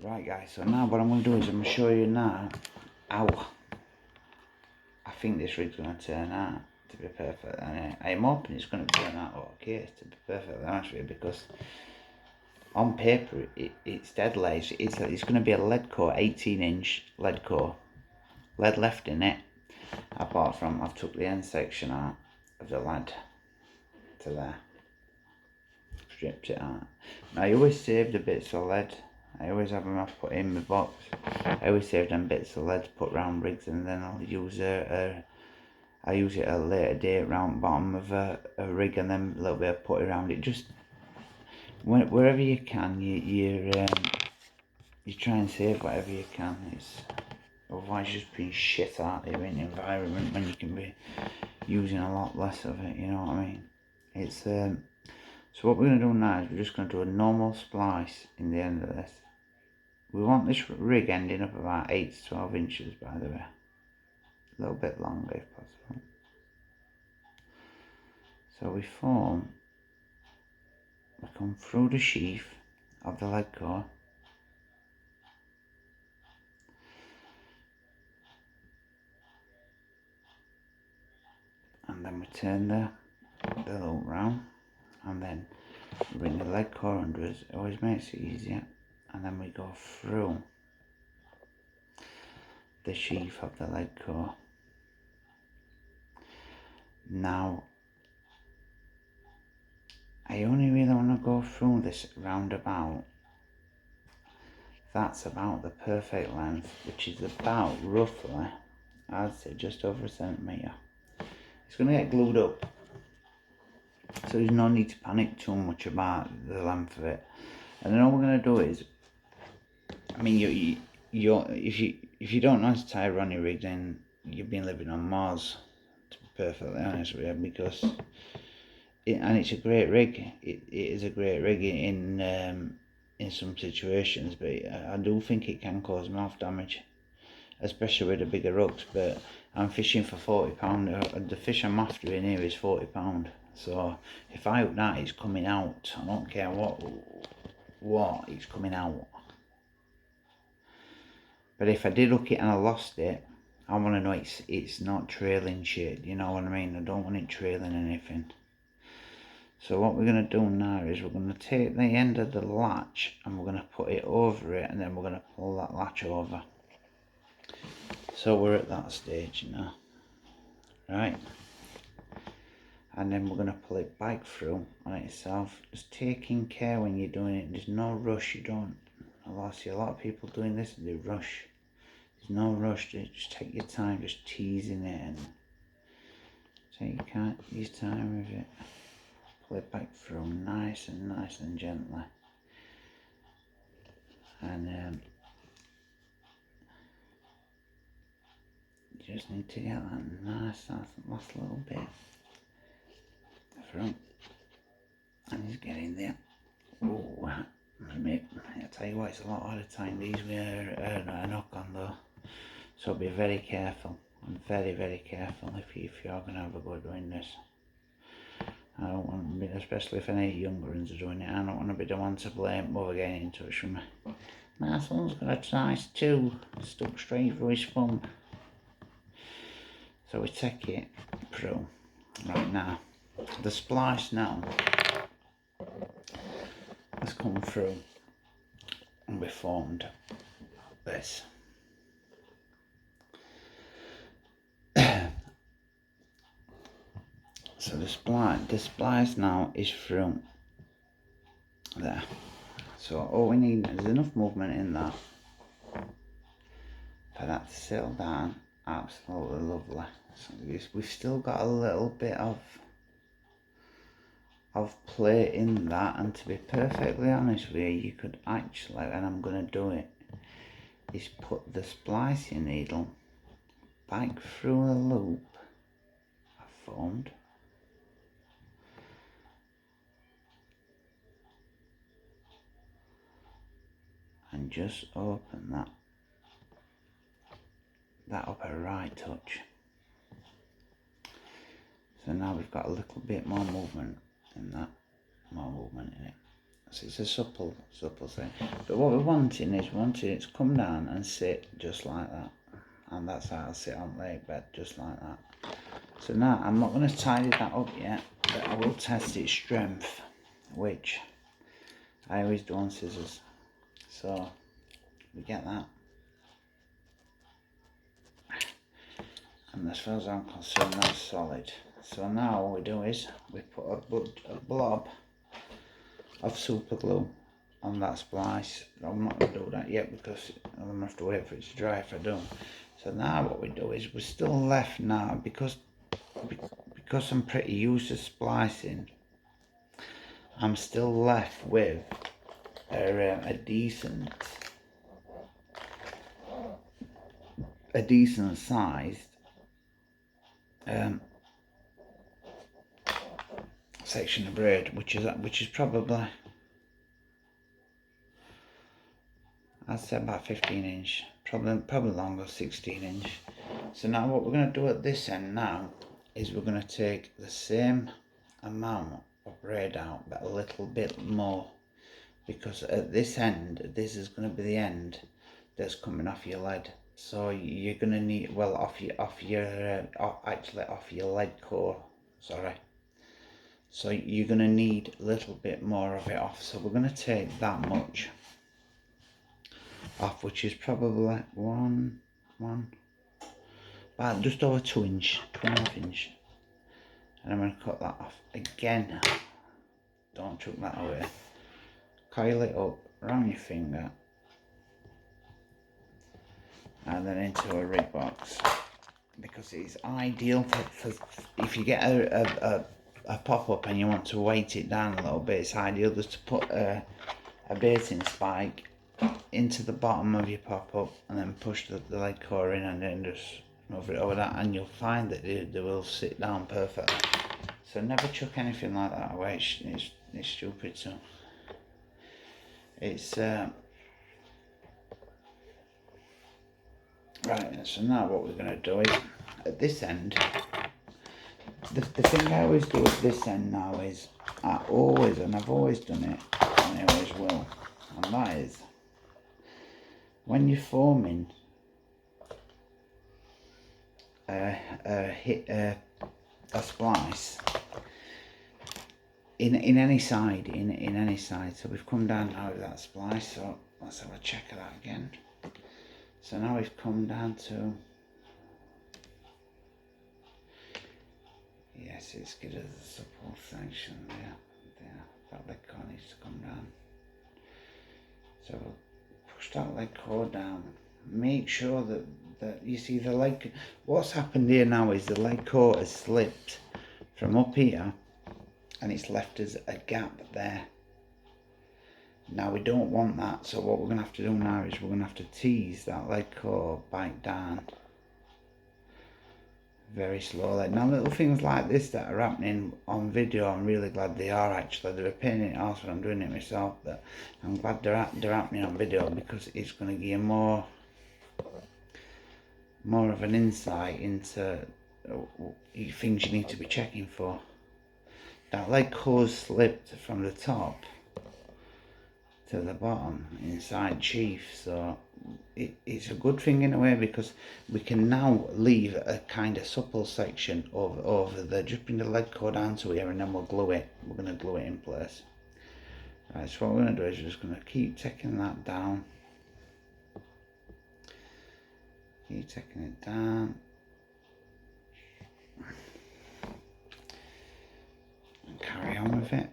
Right guys, so now what I'm going to do is I'm going to show you now how I think this rig's going to turn out, to be perfect. And I'm hoping it's going to turn out okay, to be perfectly honest with you, because on paper it's dead lazy. It's going to be a leadcore, 18-inch leadcore, lead left in it, apart from I've took the end section out of the lead to there, stripped it out. Now I always save the bits of lead. I always have them put in my box. I always save them bits of lead to put round rigs, and then I'll use it at a later date round the bottom of a rig, and then a little bit of putty around it. Just wherever you can, you try and save whatever you can. Otherwise you're just being shit out there in the environment when you can be using a lot less of it. You know what I mean? It's so what we're going to do now is we're just going to do a normal splice in the end of this. We want this rig ending up about 8 to 12 inches, by the way. A little bit longer if possible. So we come through the sheath of the lead core. And then we turn the loop round, and then bring the lead core under us. It always makes it easier. And then we go through the sheath of the lead core. Now, I only really want to go through this roundabout. That's about the perfect length, which is about roughly, I'd say just over a centimetre. It's going to get glued up, so there's no need to panic too much about the length of it. And then all we're going to do is, I mean, if you don't know how to tie a Ronnie rig, then you've been living on Mars, to be perfectly honest with you, because it's a great rig. It is a great rig in some situations, but I do think it can cause mouth damage, especially with the bigger hooks. But I'm fishing for £40. The fish I'm after in here is £40. So if I hook that, it's coming out. I don't care what it's coming out. But if I did hook it and I lost it, I want to know it's not trailing shit. You know what I mean? I don't want it trailing anything. So what we're going to do now is we're going to take the end of the latch and we're going to put it over it, and then we're going to pull that latch over. So we're at that stage now, right? And then we're going to pull it back through on itself. Just taking care when you're doing it. There's no rush. I see a lot of people doing this and they rush. There's no rush. Just take your time, just teasing it, and take your time with it. Pull it back through nice and gently. And you just need to get that nice last little bit through. And he's getting there. Oh, I tell you what, it's a lot harder tying these with a knock on though. So be very careful, and very careful if you're going to have a go doing this. I don't want to be, especially if any younger ones are doing it, I don't want to be the one to blame over getting in touch with me. My son's got a size 2 stuck straight through his thumb. So we take it through. Right now, the splice now has come through and we formed this. So the splice now is through there. So all we need is enough movement in that for that to settle down. Absolutely lovely. So we've still got a little bit of play in that, and to be perfectly honest with you, you could actually, and I'm going to do it, is put the splicing needle back through the loop I formed, and just open that up a right touch. So now we've got a little bit more movement in that, more movement in it. So it's a supple thing. But what we're wanting is it to come down and sit just like that. And that's how I'll sit on the lake bed, just like that. So now I'm not going to tidy that up yet, but I will test its strength, which I always do on scissors. So we get that. And as far as I'm concerned, that's solid. So now what we do is we put a blob of super glue on that splice. I'm not going to do that yet because I'm going to have to wait for it to dry if I don't. So now what we do is we're still left now, because I'm pretty used to splicing, I'm still left with a decent sized section of braid, which is probably, I'd say about 15 inch, probably longer, 16 inch. So now what we're going to do at this end now is we're going to take the same amount of braid out, but a little bit more, because at this end, this is going to be the end that's coming off your lead. So you're going to need, well, off your lead core, sorry. So you're going to need a little bit more of it off. So we're going to take that much off, which is probably about just over 2 inch, 2.5 inch. And I'm going to cut that off. Again, don't chuck that away. Coil it up around your finger and then into a rig box, because it's ideal for if you get a pop-up and you want to weight it down a little bit. It's ideal just to put a baiting spike into the bottom of your pop-up and then push the lead core in and then just move it over that, and you'll find that they will sit down perfectly. So never chuck anything like that away. It's stupid. So it's right. So now what we're going to do is at this end, the thing I always do at this end now is I've always done it, and I always will, and that is when you're forming a splice in any side, in any side. So we've come down now with that splice, so let's have a check of that again. So now we've come down to, yes, it's good as a support section there. That leg core needs to come down. So we'll push that leg core down. Make sure that you see the leg. What's happened here now is the leg core has slipped from up here, and it's left us a gap there. Now we don't want that, so what we're going to have to do now is we're going to have to tease that leg core back down very slowly. Now little things like this that are happening on video, I'm really glad they are actually. They're a pain in the arse when I'm doing it myself, but I'm glad they're happening on video, because it's going to give you more of an insight into things you need to be checking for. That leg core slipped from the top to the bottom inside sheath, so it's a good thing in a way, because we can now leave a kind of supple section over there. Just bring the leg core down to here, and then we'll glue it. We're going to glue it in place. Right, so what we're going to do is we're just going to keep taking that down. Keep taking it down. And carry on with it.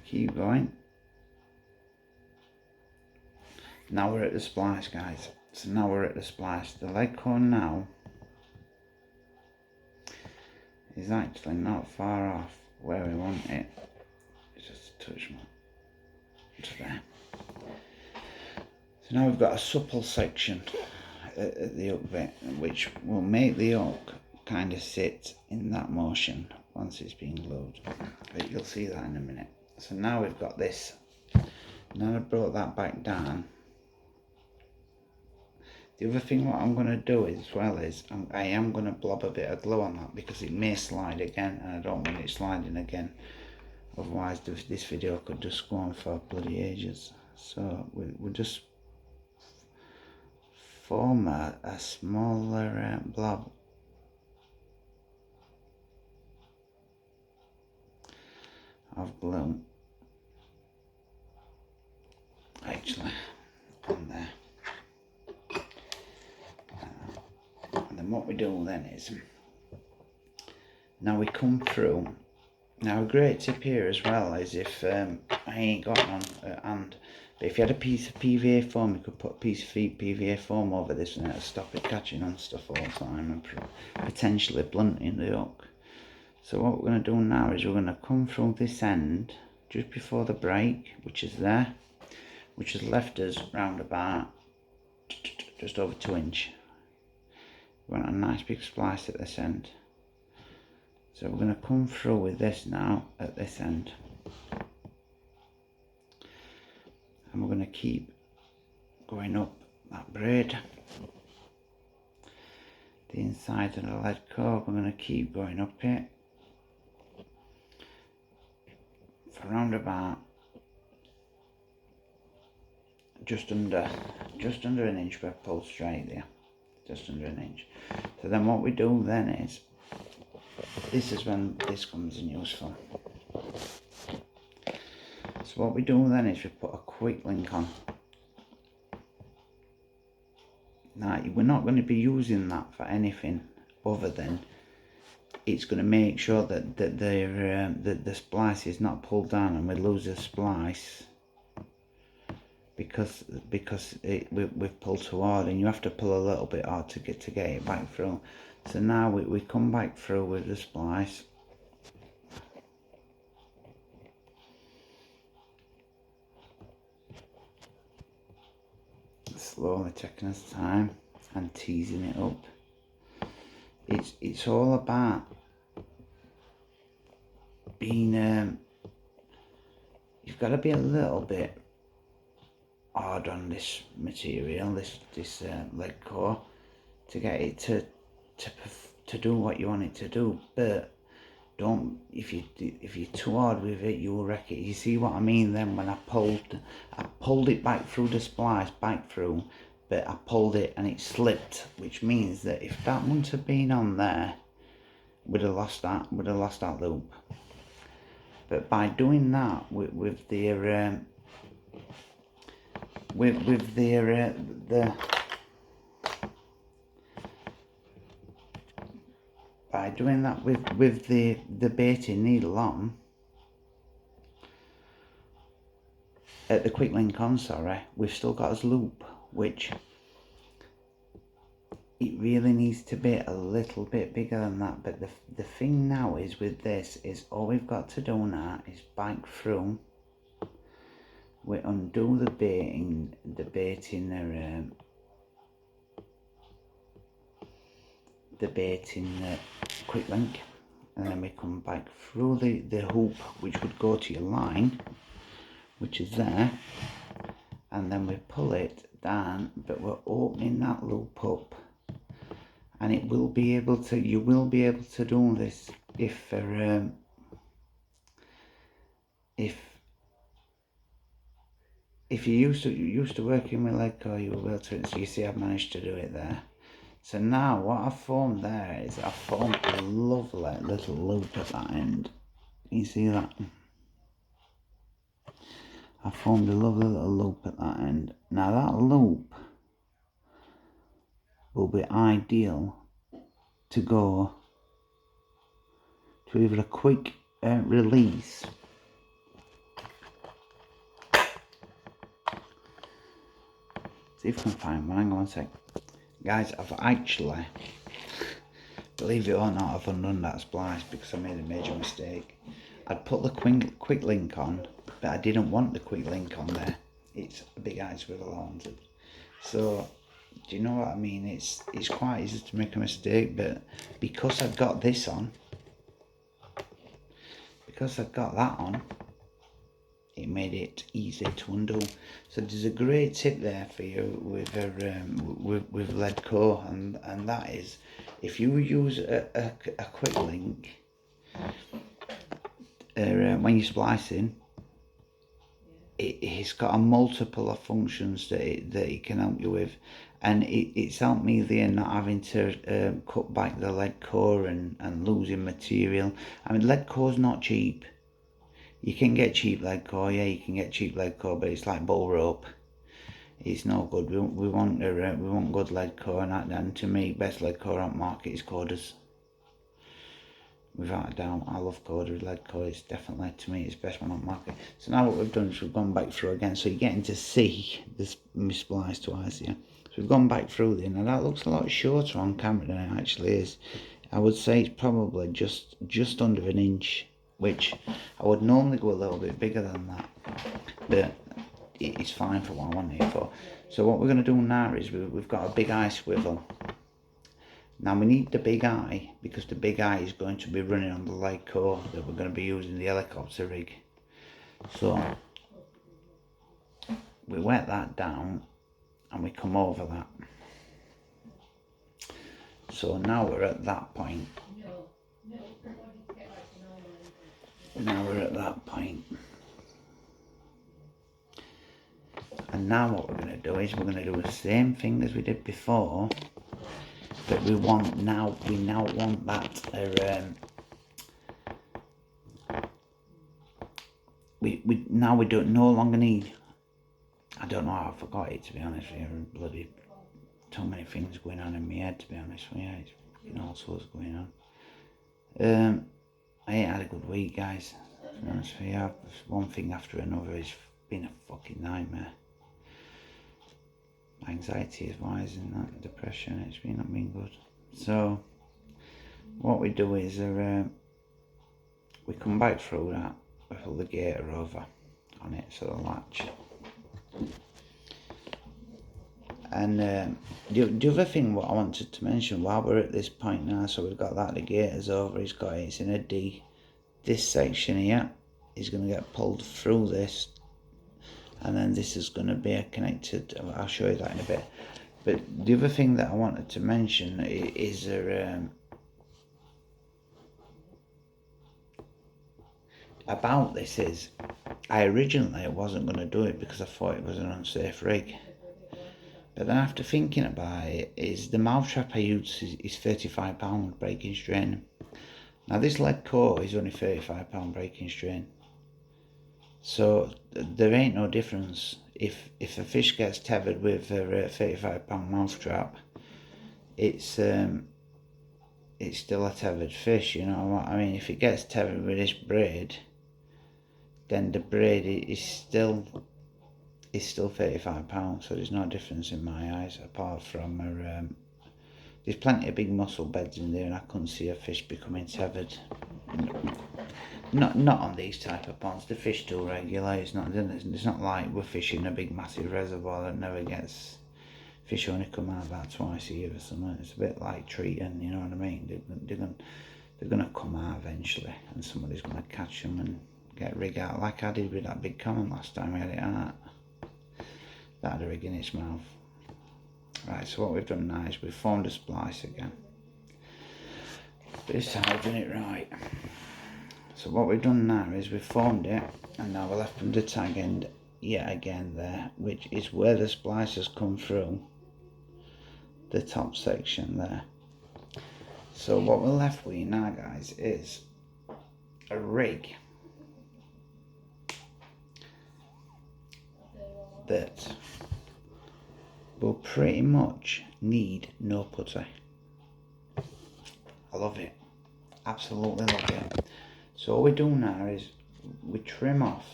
Keep going. Now we're at the splice, guys. So now we're at the splice. The leg core now is actually not far off where we want it. It's just a touch more. Just there. So now we've got a supple section at the hook bit, which will make the hook kind of sit in that motion once it's been glued. But you'll see that in a minute. So now we've got this. Now I've brought that back down. The other thing what I'm going to do as well is I am going to blob a bit of glue on that because it may slide again, and I don't want it sliding again. Otherwise this video could just go on for bloody ages. So we'll just form a smaller blob. Of glue actually on there. And then what we do then is, now we come through. Now a great tip here as well is if I ain't got one at hand, but if you had a piece of PVA foam, you could put a piece of PVA foam over this and it'll stop it catching on stuff all the time and potentially blunting the hook. So what we're going to do now is we're going to come through this end just before the break, which is there, which has left us round about just over 2 inch. We want a nice big splice at this end. So we're going to come through with this now at this end. And we're going to keep going up that braid. The inside of the lead core, we're going to keep going up it. For round about just under an inch. We're pulled straight there, just under an inch. So then what we do then is, this is when this comes in useful. So what we do then is we put a quick link on. Now we're not going to be using that for anything other than it's going to make sure that the splice is not pulled down and we lose a splice because we've pulled too hard, and you have to pull a little bit hard to get it back through. So now we come back through with the splice. Slowly taking us time and teasing it up. It's all about being you've got to be a little bit hard on this material, this lead core, to get it to do what you want it to do. But don't, if you're too hard with it, you'll wreck it. You see what I mean? Then when I pulled it back through the splice, back through, but I pulled it and it slipped, which means that if that wouldn't have been on there, would have lost that loop. But by doing that with the baiting needle on, at the quick link on, sorry, we've still got his loop, which it really needs to be a little bit bigger than that. But the thing now is with this is all we've got to do now is back through. We undo the baiting quick link, and then we come back through the hoop, which would go to your line, which is there, and then we pull it down, but we're opening that loop up, and you will be able to do this if you're used to working with lead core, you will be able to. So you see I've managed to do it there. So now what I've formed there is I've formed a lovely little loop at that end. Can you see that? I formed a lovely little loop at that end. Now that loop will be ideal to go to either a quick release see if I can find one. Hang on a sec. Guys, I've actually, believe it or not, I've undone that splice because I made a major mistake. I'd put the quick link on, but I didn't want the quick link on there. It's a big ice with a haunted. So Do you know what I mean? It's quite easy to make a mistake, but because I've got this on, because I've got that on, it made it easy to undo. So there's a great tip there for you with leadcore, and that is, if you use a quick link when you're splicing, it's got a multiple of functions that it can help you with, and it's helped me there not having to cut back the lead core and losing material. I mean, lead core's not cheap. You can get cheap lead core, yeah, you can get cheap lead core, but it's like bull rope. It's no good. We want good lead core, and to me, best lead core on market is Corders. Without a doubt, I love Corders. Lead core is definitely, to me, it's the best one on market. So now what we've done is we've gone back through again, so you're getting to see this misspliced twice here. So we've gone back through there. Now that looks a lot shorter on camera than it actually is. I would say it's probably just under an inch, which I would normally go a little bit bigger than that, but it's fine for what I want it for. So what we're going to do now is we've got a big eye swivel. Now we need the big eye because the big eye is going to be running on the lead core that we're going to be using the helicopter rig. So we wet that down and we come over that. So now we're at that point. Now we're at that point. And now what we're going to do is we're going to do the same thing as we did before, but we now want that we don't no longer need, I don't know how I forgot it, to be honest with you. Bloody too many things going on in my head, to be honest with you. It's fucking all sorts going on. I ain't had a good week, guys, to be honest with you. One thing after another. It's been a fucking nightmare. Anxiety is wise, and that depression, it's been not been good. So what we do is we come back through that, we pull the gator over on it, so the latch. And the other thing what I wanted to mention while we're at this point now, so we've got that, the gator's over, it's in a D. This section here is going to get pulled through this, and then this is going to be connected. I'll show you that in a bit. But the other thing that I wanted to mention is about this is, I originally wasn't going to do it because I thought it was an unsafe rig. But then after thinking about it, is the mouth trap I use is £35 breaking strain. Now this lead core is only £35 breaking strain. So there ain't no difference. If a fish gets tethered with a £35 mouth trap, it's still a tethered fish, you know what I mean? If it gets tethered with this braid, then the braid is still £35, so there's no difference in my eyes, apart from there's plenty of big mussel beds in there, and I couldn't see a fish becoming tethered. Not on these type of ponds. The fish too regular. It's not like we're fishing a big massive reservoir that never gets, fish only come out about twice a year or something. It's a bit like treating, you know what I mean? They're gonna come out eventually, and somebody's gonna catch them and get rig out, like I did with that big common last time we had it out. That had a rig in its mouth. Right, so what we've done now is we've formed a splice again. This time we've done it right. So what we've done now is we've formed it, and now we're left with the tag end yet again there, which is where the splices come through the top section there. So what we're left with now, guys, is a rig that will pretty much need no putty. I love it, absolutely love it. So all we do now is we trim off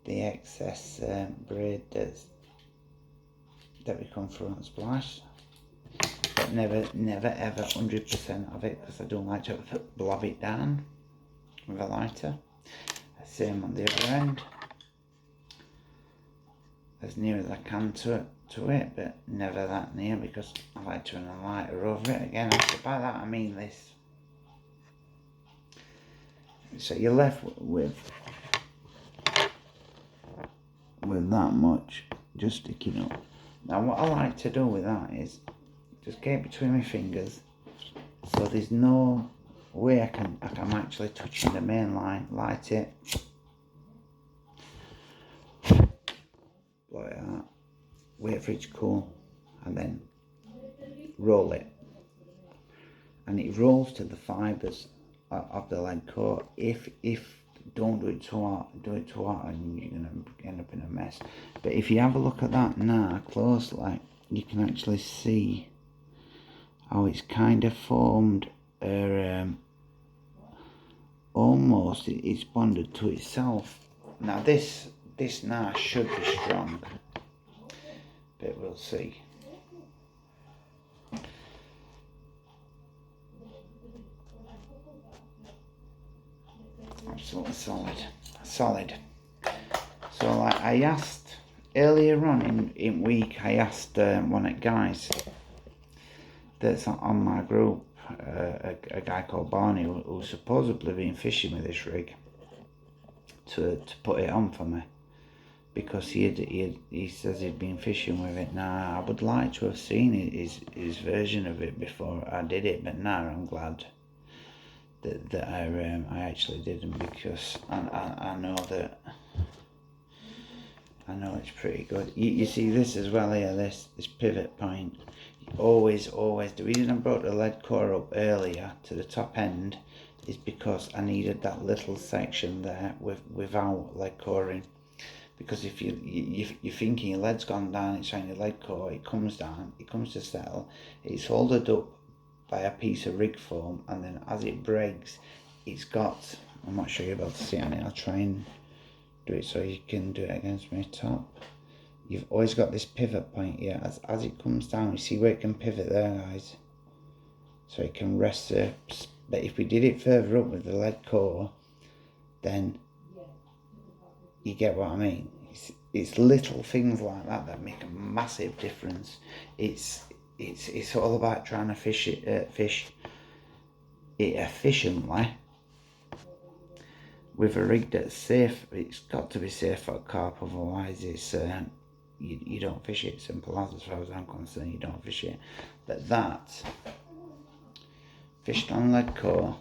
the excess braid that we come through on the splice, but never ever 100% of it, because I don't like to blob it down with a lighter. Same on the other end. as near as I can to it, but never that near, because I like to run a lighter over it. Again, by that I mean this. So you're left with that much just sticking up. Now what I like to do with that is just get it between my fingers, so there's no way I'm actually touching the main line. Light it, blow it out, wait for it to cool, and then roll it. And it rolls to the fibres of the lead core. If don't do it too hard, and you're gonna end up in a mess. But if you have a look at that now closely, you can actually see how it's kind of formed almost it's bonded to itself. Now this now should be strong, but we'll see. Absolutely solid. So like I asked earlier on in week, I asked one of the guys that's on my group, a guy called Barney, who's supposedly been fishing with this rig, to put it on for me, because he says he'd been fishing with it. Now I would like to have seen his version of it before I did it, but now I'm glad that I actually didn't, because I know that it's pretty good. You see this as well here, this pivot point. Always, the reason I brought the lead core up earlier to the top end is because I needed that little section there without lead coring. Because if you're thinking your lead's gone down, it's on your lead core, it comes down, it comes to settle, it's holded up by a piece of rig foam, and then as it breaks, it's got, I'm not sure you're able to see it on it, I'll try and do it so you can do it against my top. You've always got this pivot point here. As it comes down, you see where it can pivot there, guys, so it can rest there. But if we did it further up with the lead core, then you get what I mean. It's little things like that make a massive difference. It's all about trying to fish it efficiently with a rig that's safe. It's got to be safe for carp, otherwise it's you don't fish it. Simple as far as I'm concerned, you don't fish it. But that fished on lead core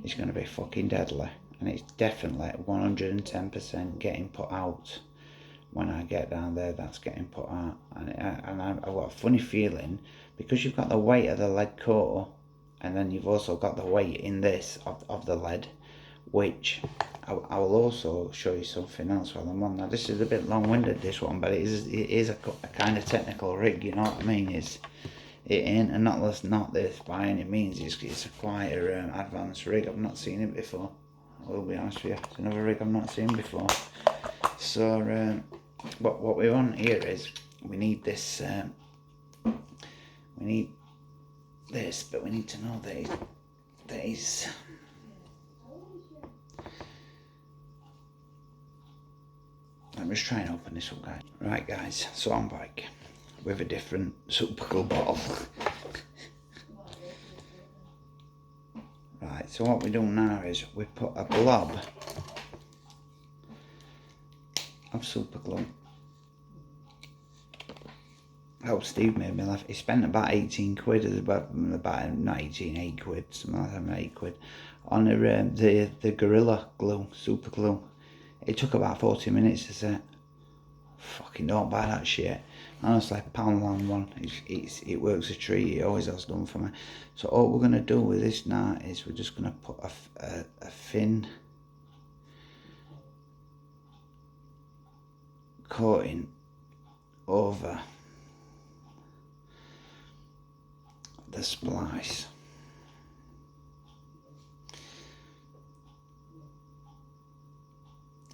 is going to be fucking deadly, and it's definitely 110% getting put out. When I get down there, that's getting put out, and I've got a funny feeling, because you've got the weight of the lead core, and then you've also got the weight in this of the lead, which I will also show you something else while I'm on. Now this is a bit long-winded, this one, but it is a kind of technical rig, you know what I mean? It ain't, and not this by any means. It's a quite advanced rig. I've not seen it before, I will be honest with you. It's another rig I've not seen before. So what we want here is, we need this, but we need to know that is let me just try and open this up, guys. Right guys, so I'm back with a different super glue bottle. Right, so what we do now is we put a blob of super glue. Oh, Steve made me laugh. He spent about 18 quid, about not 18, 8 quid, something like that, 8 quid, on the Gorilla glue, super glue. It took about 40 minutes to set. Fucking don't buy that shit. Honestly, £1 one. It works a treat. It always has done for me. So all we're gonna do with this now is we're just gonna put a thin coating over the splice.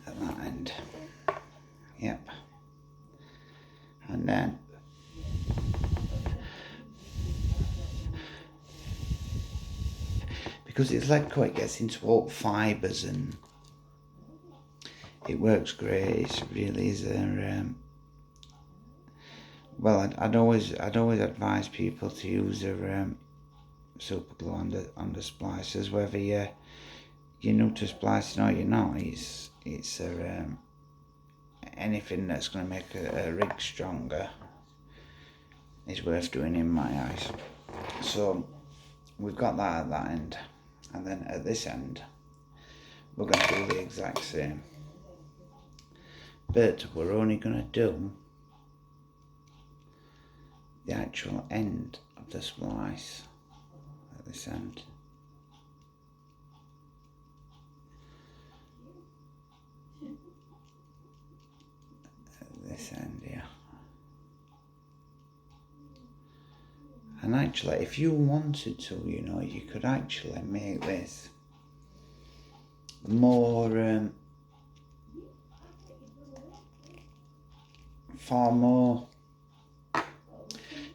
At that end. Yep. And then because it's lead core, it gets into all fibres, and it works great. It really is well, I'd always advise people to use their super glue on the splices, whether you're new to splicing or you're not. It's anything that's going to make a rig stronger is worth doing in my eyes. So we've got that at that end, and then at this end we're going to do the exact same, but we're only going to do the actual end of the splice at this end. At this end here. And actually, if you wanted to, you know, you could actually make this more, far more.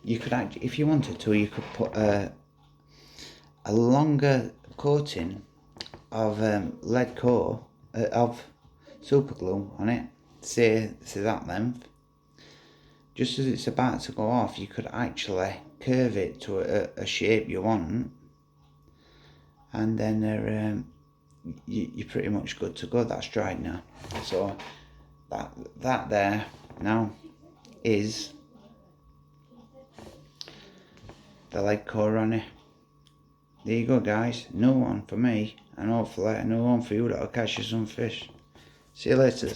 You could actually, if you wanted to, you could put a longer coating of leadcore, of super glue on it. Say that length. Just as it's about to go off, you could actually curve it to a shape you want, and then you're pretty much good to go. That's dried now. So that there now is the leadcore Ronnie. There you go, guys. No one for me, and hopefully no one for you that'll catch you some fish. See you later.